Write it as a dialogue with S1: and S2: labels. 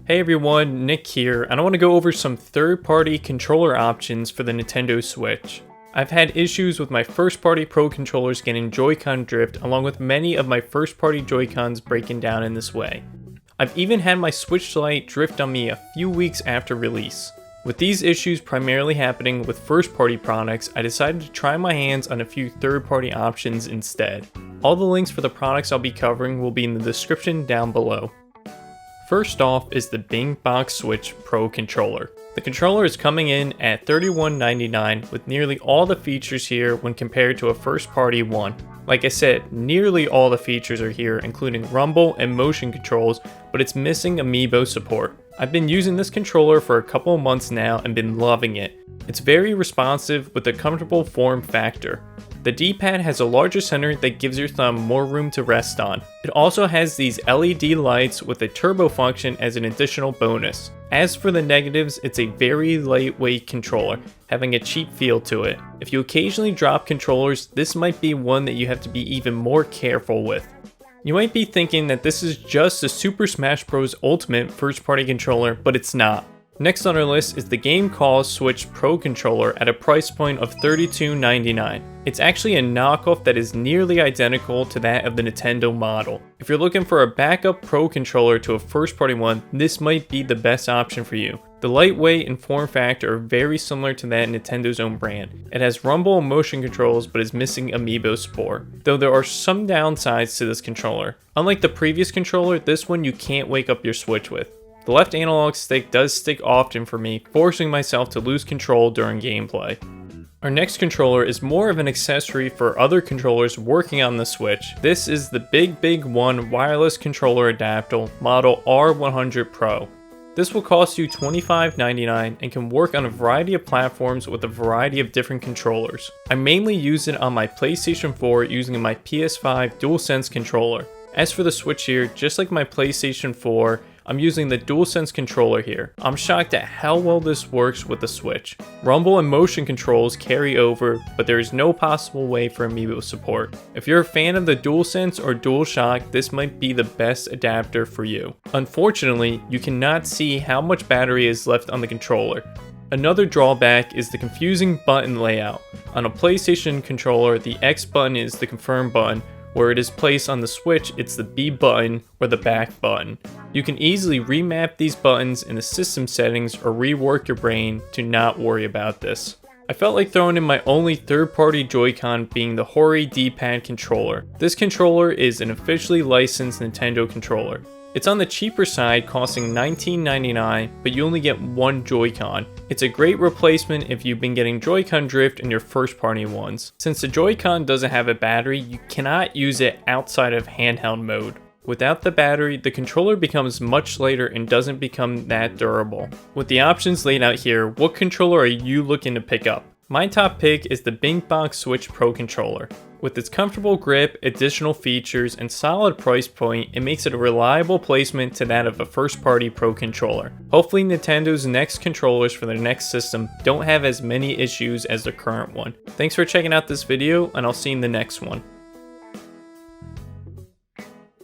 S1: Hey everyone, Nick here, and I want to go over some third-party controller options for the Nintendo Switch. I've had issues with my first-party Pro controllers getting Joy-Con drift, along with many of my first-party Joy-Cons breaking down in this way. I've even had my Switch Lite drift on me a few weeks after release. With these issues primarily happening with first-party products, I decided to try my hands on a few third-party options instead. All the links for the products I'll be covering will be in the description down below. First off is the Binbok Switch Pro controller. The controller is coming in at $31.99 with nearly all the features here when compared to a first party one. Like I said, nearly all the features are here, including rumble and motion controls, but it's missing amiibo support. I've been using this controller for a couple of months now and been loving it. It's very responsive with a comfortable form factor. The D-pad has a larger center that gives your thumb more room to rest on. It also has these LED lights with a turbo function as an additional bonus. As for the negatives, it's a very lightweight controller, having a cheap feel to it. If you occasionally drop controllers, this might be one that you have to be even more careful with. You might be thinking that this is just a Super Smash Bros. Ultimate first-party controller, but it's not. Next on our list is the Gamekaws Switch Pro controller at a price point of $32.99. It's actually a knockoff that is nearly identical to that of the Nintendo model. If you're looking for a backup Pro controller to a first-party one, this might be the best option for you. The lightweight and form factor are very similar to that Nintendo's own brand. It has rumble and motion controls but is missing amiibo support, though there are some downsides to this controller. Unlike the previous controller, this one you can't wake up your Switch with. The left analog stick does stick often for me, forcing myself to lose control during gameplay. Our next controller is more of an accessory for other controllers working on the Switch. This is the BIGBIG One wireless controller adapter model R100 Pro. This will cost you $25.99 and can work on a variety of platforms with a variety of different controllers. I mainly use it on my PlayStation 4 using my PS5 DualSense controller. As for the Switch here, just like my PlayStation 4, I'm using the DualSense controller here. I'm shocked at how well this works with the Switch. Rumble and motion controls carry over, but there is no possible way for amiibo support. If you're a fan of the DualSense or DualShock, this might be the best adapter for you. Unfortunately, you cannot see how much battery is left on the controller. Another drawback is the confusing button layout. On a PlayStation controller, the X button is the confirm button, where it is placed on the Switch, it's the B button or the back button. You can easily remap these buttons in the system settings or rework your brain to not worry about this. I felt like throwing in my only third-party Joy-Con being the Hori D-pad controller. This controller is an officially licensed Nintendo controller. It's on the cheaper side, costing $19.99, but you only get one Joy-Con. It's a great replacement if you've been getting Joy-Con drift in your first-party ones. Since the Joy-Con doesn't have a battery, you cannot use it outside of handheld mode. Without the battery, the controller becomes much lighter and doesn't become that durable. With the options laid out here, what controller are you looking to pick up? My top pick is the Binbok Switch Pro controller. With its comfortable grip, additional features, and solid price point, it makes it a reliable placement to that of a first-party Pro controller. Hopefully Nintendo's next controllers for their next system don't have as many issues as the current one. Thanks for checking out this video, and I'll see you in the next one.